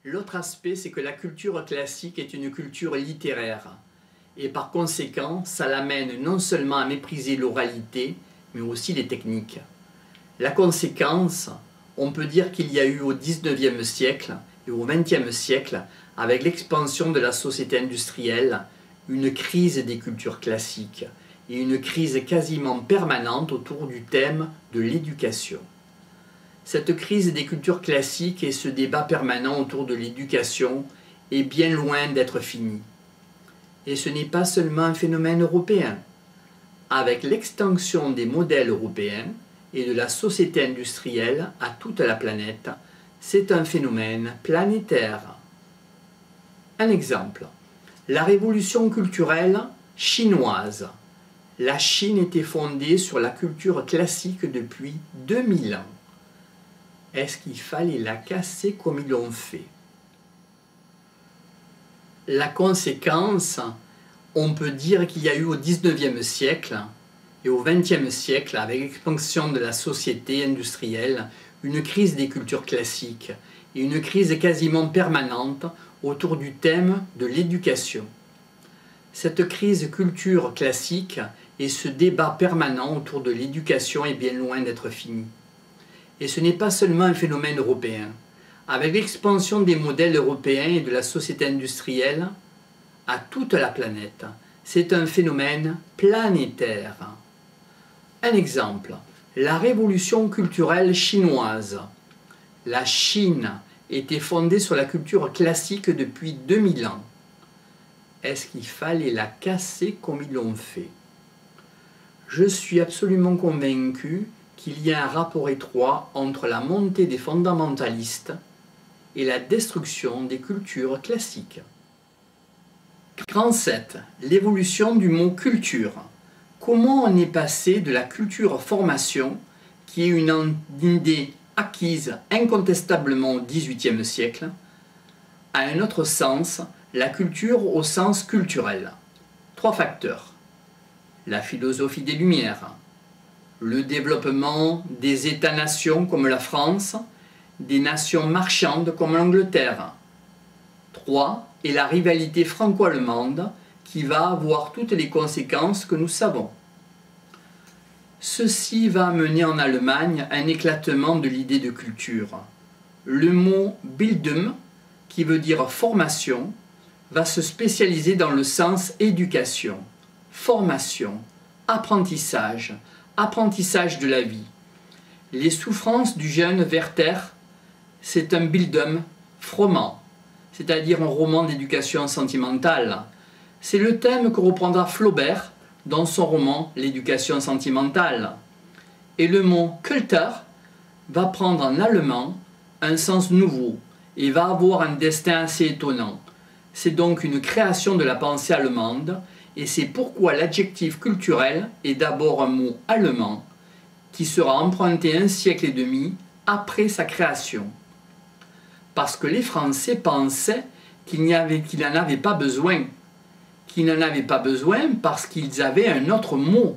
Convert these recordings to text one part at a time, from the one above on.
L'autre aspect, c'est que la culture classique est une culture littéraire. Et par conséquent, ça l'amène non seulement à mépriser l'oralité, mais aussi les techniques. La conséquence, on peut dire qu'il y a eu au XIXe siècle et au XXe siècle, avec l'expansion de la société industrielle, une crise des cultures classiques et une crise quasiment permanente autour du thème de l'éducation. Cette crise des cultures classiques et ce débat permanent autour de l'éducation est bien loin d'être fini. Et ce n'est pas seulement un phénomène européen. Avec l'extension des modèles européens et de la société industrielle à toute la planète, c'est un phénomène planétaire. Un exemple, la révolution culturelle chinoise. La Chine était fondée sur la culture classique depuis 2000 ans. Est-ce qu'il fallait la casser comme ils l'ont fait? La conséquence, on peut dire qu'il y a eu au XIXe siècle et au XXe siècle, avec l'expansion de la société industrielle, une crise des cultures classiques et une crise quasiment permanente autour du thème de l'éducation. Cette crise culture classique et ce débat permanent autour de l'éducation est bien loin d'être fini. Et ce n'est pas seulement un phénomène européen. Avec l'expansion des modèles européens et de la société industrielle à toute la planète, c'est un phénomène planétaire. Un exemple, la révolution culturelle chinoise. La Chine était fondée sur la culture classique depuis 2000 ans. Est-ce qu'il fallait la casser comme ils l'ont fait? Je suis absolument convaincu qu'il y a un rapport étroit entre la montée des fondamentalistes et la destruction des cultures classiques. Grand 7. L'évolution du mot culture. Comment on est passé de la culture formation, qui est une idée acquise incontestablement au XVIIIe siècle, à un autre sens, la culture au sens culturel? Trois facteurs. La philosophie des Lumières, le développement des États-nations comme la France, des nations marchandes comme l'Angleterre. 3. Et la rivalité franco-allemande qui va avoir toutes les conséquences que nous savons. Ceci va amener en Allemagne un éclatement de l'idée de culture. Le mot Bildung, qui veut dire formation, va se spécialiser dans le sens éducation, formation, apprentissage, apprentissage de la vie. Les souffrances du jeune Werther, c'est un Bildung froment, c'est-à-dire un roman d'éducation sentimentale. C'est le thème que reprendra Flaubert dans son roman L'éducation sentimentale. Et le mot Kultur va prendre en allemand un sens nouveau et va avoir un destin assez étonnant. C'est donc une création de la pensée allemande et c'est pourquoi l'adjectif culturel est d'abord un mot allemand qui sera emprunté un siècle et demi après sa création. Parce que les Français pensaient qu'ils n'en avaient pas besoin. Qu'ils n'en avaient pas besoin parce qu'ils avaient un autre mot.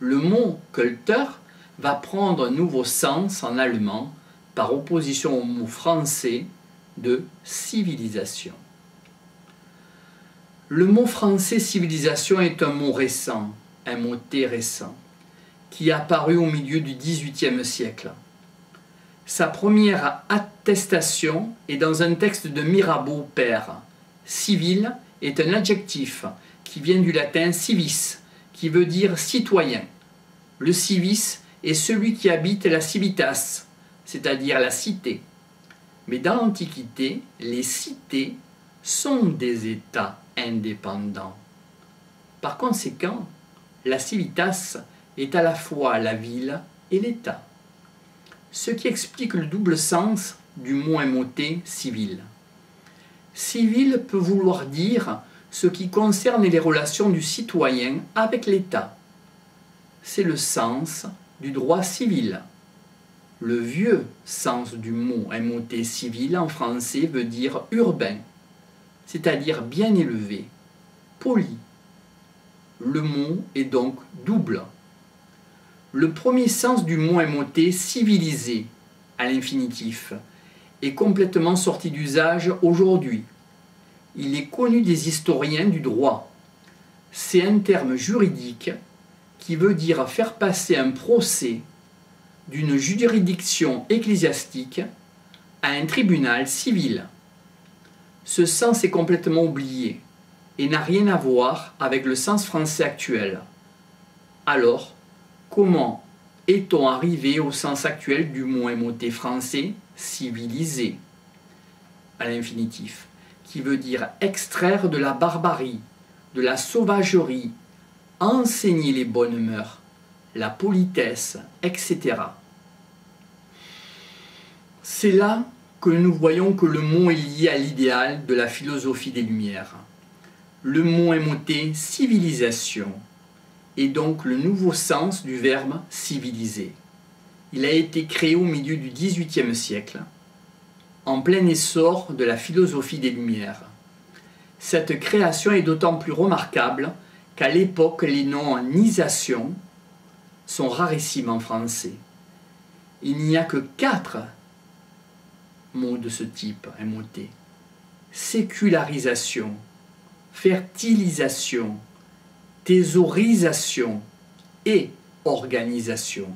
Le mot Kultur va prendre un nouveau sens en allemand par opposition au mot français de civilisation. Le mot français civilisation est un mot récent, un mot récent, qui est apparu au milieu du XVIIIe siècle. Sa première attestation est dans un texte de Mirabeau père. Civil est un adjectif qui vient du latin civis, qui veut dire citoyen. Le civis est celui qui habite la civitas, c'est-à-dire la cité. Mais dans l'Antiquité, les cités sont des États indépendants. Par conséquent, la civitas est à la fois la ville et l'État. Ce qui explique le double sens du mot immoté civil. Civil peut vouloir dire ce qui concerne les relations du citoyen avec l'État. C'est le sens du droit civil. Le vieux sens du mot immoté civil en français veut dire urbain, c'est-à-dire bien élevé, poli. Le mot est donc double. Le premier sens du mot immoté civilisé à l'infinitif est complètement sorti d'usage aujourd'hui. Il est connu des historiens du droit. C'est un terme juridique qui veut dire faire passer un procès d'une juridiction ecclésiastique à un tribunal civil. Ce sens est complètement oublié et n'a rien à voir avec le sens français actuel. Alors, comment est-on arrivé au sens actuel du mot émouté français civilisé à l'infinitif, qui veut dire extraire de la barbarie, de la sauvagerie, enseigner les bonnes mœurs, la politesse, etc. C'est là que nous voyons que le mot est lié à l'idéal de la philosophie des Lumières. Le mot émouté civilisation est donc le nouveau sens du verbe civiliser. Il a été créé au milieu du XVIIIe siècle, en plein essor de la philosophie des Lumières. Cette création est d'autant plus remarquable qu'à l'époque, les noms en isation sont rarissimes en français. Il n'y a que 4 mots de ce type, émouté. Sécularisation, fertilisation, thésaurisation et organisation.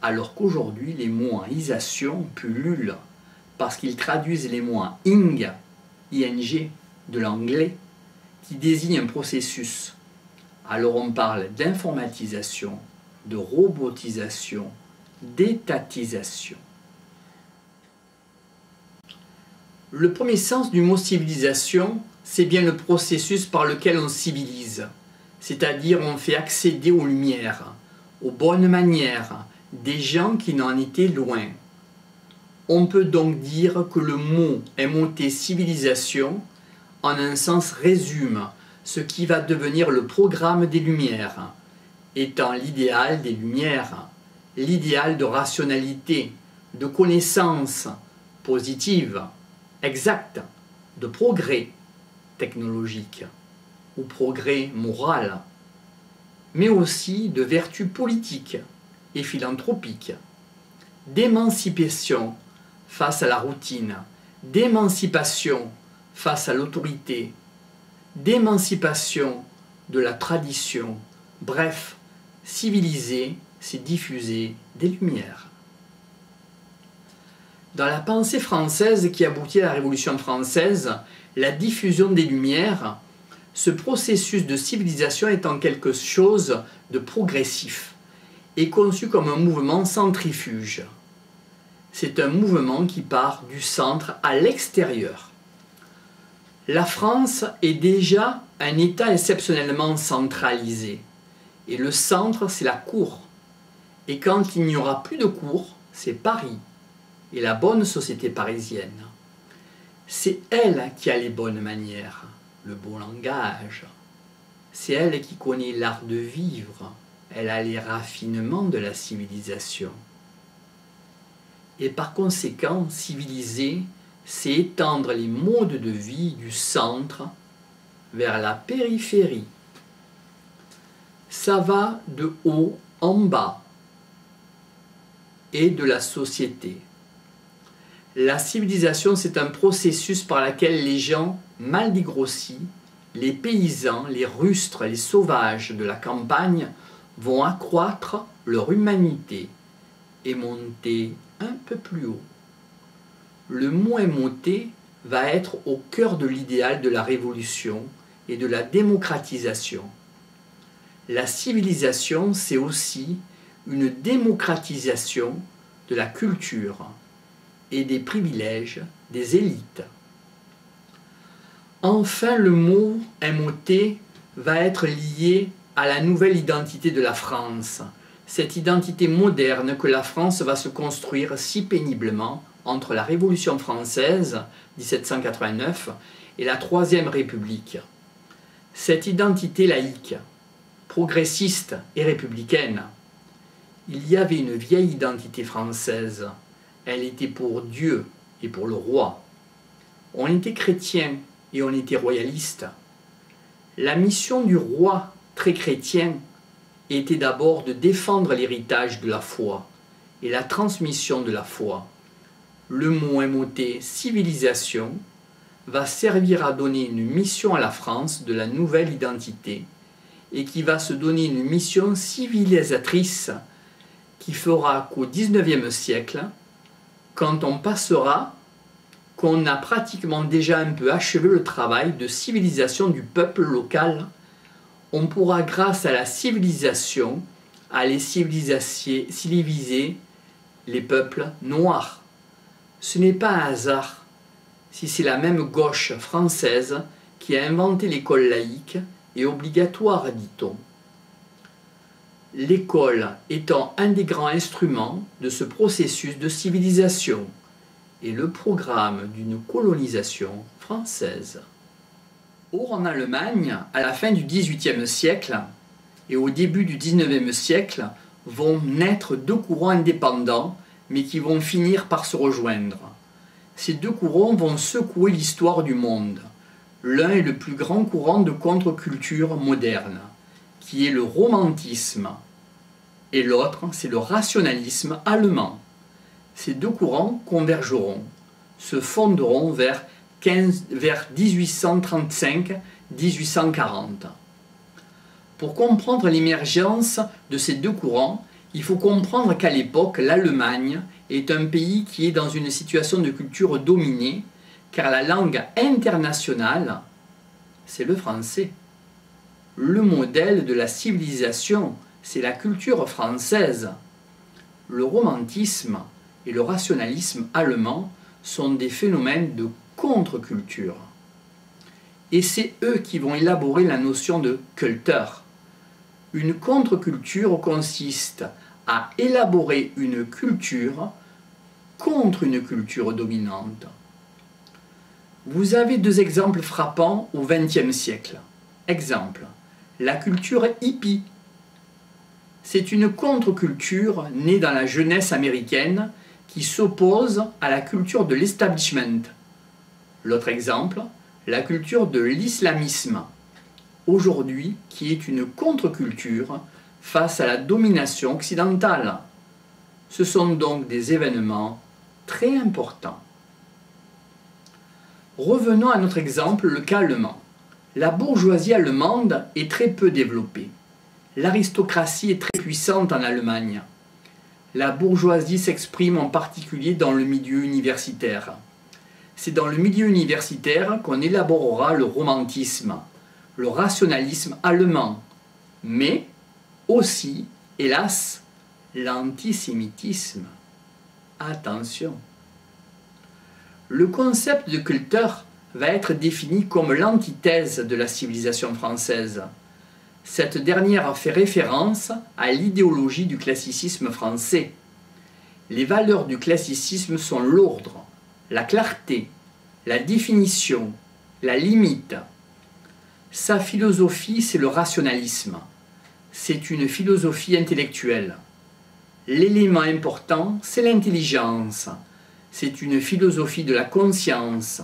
Alors qu'aujourd'hui, les mots en isation pullulent parce qu'ils traduisent les mots en ing de l'anglais, qui désigne un processus. Alors on parle d'informatisation, de robotisation, d'étatisation. Le premier sens du mot civilisation, c'est bien le processus par lequel on civilise, c'est-à-dire on fait accéder aux lumières, aux bonnes manières, des gens qui n'en étaient loin. On peut donc dire que le mot émouté civilisation, en un sens, résume ce qui va devenir le programme des Lumières, étant l'idéal des Lumières, l'idéal de rationalité, de connaissance positive, exacte, de progrès technologique ou progrès moral, mais aussi de vertu politique et philanthropique, d'émancipation face à la routine, d'émancipation face à l'autorité, d'émancipation de la tradition. Bref, civiliser, c'est diffuser des lumières. Dans la pensée française qui aboutit à la Révolution française, la diffusion des lumières, ce processus de civilisation est en quelque chose de progressif et conçu comme un mouvement centrifuge. C'est un mouvement qui part du centre à l'extérieur. La France est déjà un État exceptionnellement centralisé. Et le centre, c'est la cour. Et quand il n'y aura plus de cour, c'est Paris et la bonne société parisienne. C'est elle qui a les bonnes manières, le bon langage. C'est elle qui connaît l'art de vivre. Elle a les raffinements de la civilisation. Et par conséquent, civiliser, c'est étendre les modes de vie du centre vers la périphérie. Ça va de haut en bas et de la société. La civilisation, c'est un processus par lequel les gens mal dégrossis, les paysans, les rustres, les sauvages de la campagne vont accroître leur humanité et monter un peu plus haut. Le mot émouté va être au cœur de l'idéal de la révolution et de la démocratisation. La civilisation, c'est aussi une démocratisation de la culture et des privilèges des élites. Enfin, le mot émouté va être lié à la nouvelle identité de la France, cette identité moderne que la France va se construire si péniblement entre la Révolution française, 1789, et la Troisième République. Cette identité laïque, progressiste et républicaine. Il y avait une vieille identité française. Elle était pour Dieu et pour le roi. On était chrétien et on était royaliste. La mission du roi, très chrétien, était d'abord de défendre l'héritage de la foi et la transmission de la foi. Le mot MOT civilisation va servir à donner une mission à la France de la nouvelle identité et qui va se donner une mission civilisatrice qui fera qu'au XIXe siècle, quand on passera, qu'on a pratiquement déjà un peu achevé le travail de civilisation du peuple local, on pourra grâce à la civilisation aller civiliser les peuples noirs. Ce n'est pas un hasard si c'est la même gauche française qui a inventé l'école laïque et obligatoire, dit-on. L'école étant un des grands instruments de ce processus de civilisation et le programme d'une colonisation française. Or, en Allemagne, à la fin du XVIIIe siècle et au début du XIXe siècle, vont naître deux courants indépendants, mais qui vont finir par se rejoindre. Ces deux courants vont secouer l'histoire du monde. L'un est le plus grand courant de contre-culture moderne, qui est le romantisme, et l'autre, c'est le rationalisme allemand. Ces deux courants convergeront, se fonderont vers 1835-1840. Pour comprendre l'émergence de ces deux courants, il faut comprendre qu'à l'époque, l'Allemagne est un pays qui est dans une situation de culture dominée, car la langue internationale, c'est le français. Le modèle de la civilisation, c'est la culture française. Le romantisme et le rationalisme allemand sont des phénomènes de contre-culture. Et c'est eux qui vont élaborer la notion de Kultur. Une contre-culture consiste à élaborer une culture contre une culture dominante. Vous avez deux exemples frappants au XXe siècle. Exemple, la culture hippie. C'est une contre-culture née dans la jeunesse américaine qui s'oppose à la culture de l'establishment. L'autre exemple, la culture de l'islamisme, aujourd'hui qui est une contre-culture face à la domination occidentale. Ce sont donc des événements très importants. Revenons à notre exemple, le cas allemand. La bourgeoisie allemande est très peu développée. L'aristocratie est très puissante en Allemagne. La bourgeoisie s'exprime en particulier dans le milieu universitaire. C'est dans le milieu universitaire qu'on élaborera le romantisme, le rationalisme allemand, mais aussi, hélas, l'antisémitisme. Attention! Le concept de Kultur va être défini comme l'antithèse de la civilisation française. Cette dernière fait référence à l'idéologie du classicisme français. Les valeurs du classicisme sont l'ordre, la clarté, la définition, la limite. Sa philosophie, c'est le rationalisme. C'est une philosophie intellectuelle. L'élément important, c'est l'intelligence. C'est une philosophie de la conscience.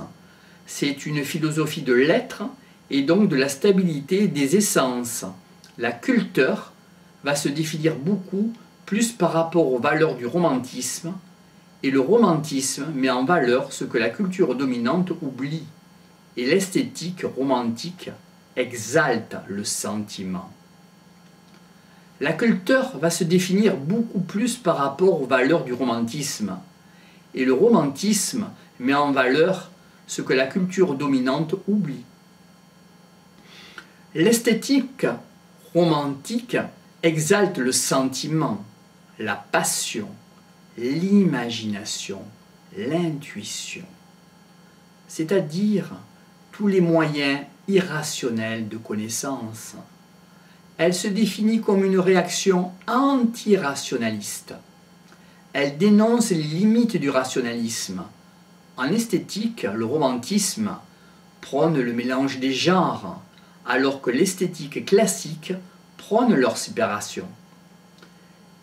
C'est une philosophie de l'être et donc de la stabilité des essences. La Kultur va se définir beaucoup plus par rapport aux valeurs du romantisme, et le romantisme met en valeur ce que la culture dominante oublie, et l'esthétique romantique exalte le sentiment. La Kultur va se définir beaucoup plus par rapport aux valeurs du romantisme, et le romantisme met en valeur ce que la culture dominante oublie. L'esthétique romantique exalte le sentiment, la passion, l'imagination, l'intuition, c'est-à-dire tous les moyens irrationnels de connaissance. Elle se définit comme une réaction anti-rationaliste. Elle dénonce les limites du rationalisme. En esthétique, le romantisme prône le mélange des genres, alors que l'esthétique classique prône leur séparation.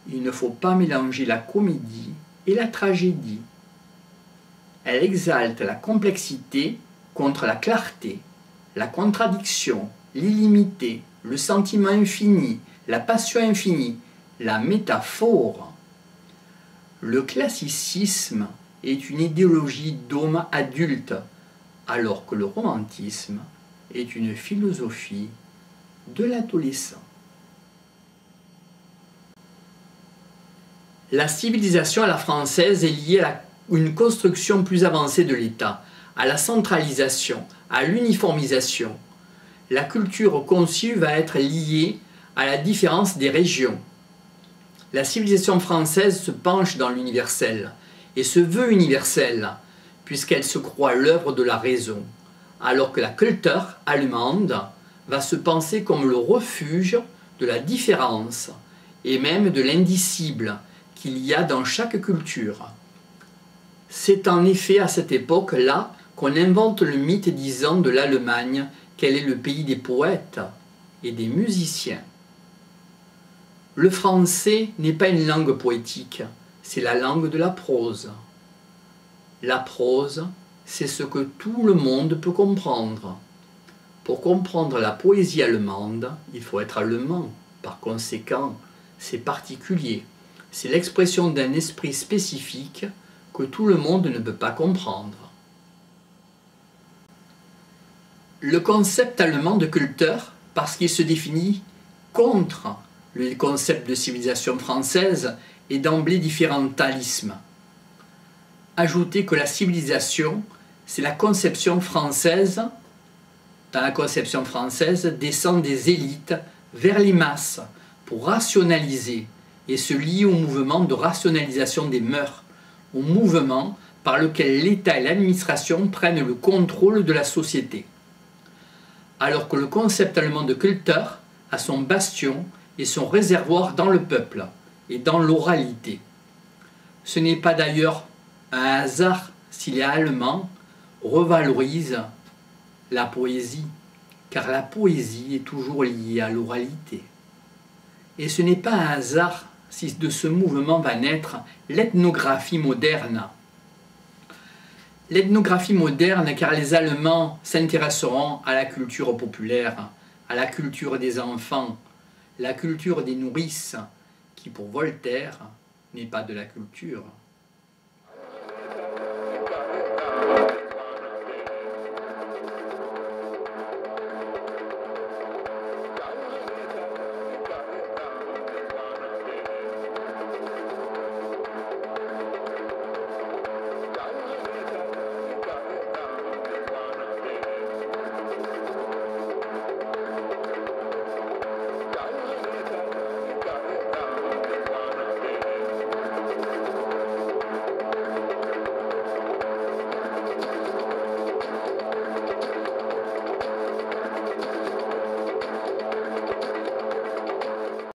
Il ne faut pas mélanger la comédie et la tragédie. Elle exalte la complexité contre la clarté, la contradiction, l'illimité, le sentiment infini, la passion infinie, la métaphore. Le classicisme est une idéologie d'homme adulte, alors que le romantisme est une philosophie de l'adolescent. La civilisation à la française est liée à une construction plus avancée de l'État, à la centralisation, à l'uniformisation. La culture conçue va être liée à la différence des régions. La civilisation française se penche dans l'universel et se veut universelle, puisqu'elle se croit l'œuvre de la raison, alors que la Kultur allemande va se penser comme le refuge de la différence et même de l'indicible qu'il y a dans chaque culture. C'est en effet à cette époque-là qu'on invente le mythe disant de l'Allemagne qu'elle est le pays des poètes et des musiciens. Le français n'est pas une langue poétique, c'est la langue de la prose. La prose, c'est ce que tout le monde peut comprendre. Pour comprendre la poésie allemande, il faut être allemand. Par conséquent, c'est particulier. C'est l'expression d'un esprit spécifique que tout le monde ne peut pas comprendre. Le concept allemand de Kultur, parce qu'il se définit contre le concept de civilisation française, est d'emblée différentalisme. Ajoutez que la civilisation, c'est la conception française. Dans la conception française, descend des élites vers les masses pour rationaliser et se lier au mouvement de rationalisation des mœurs, au mouvement par lequel l'État et l'administration prennent le contrôle de la société. Alors que le concept allemand de Kultur a son bastion et son réservoir dans le peuple et dans l'oralité. Ce n'est pas d'ailleurs un hasard si les Allemands revalorisent la poésie, car la poésie est toujours liée à l'oralité. Et ce n'est pas un hasard si de ce mouvement va naître l'ethnographie moderne. L'ethnographie moderne, car les Allemands s'intéresseront à la culture populaire, à la culture des enfants, la culture des nourrices, qui pour Voltaire n'est pas de la culture.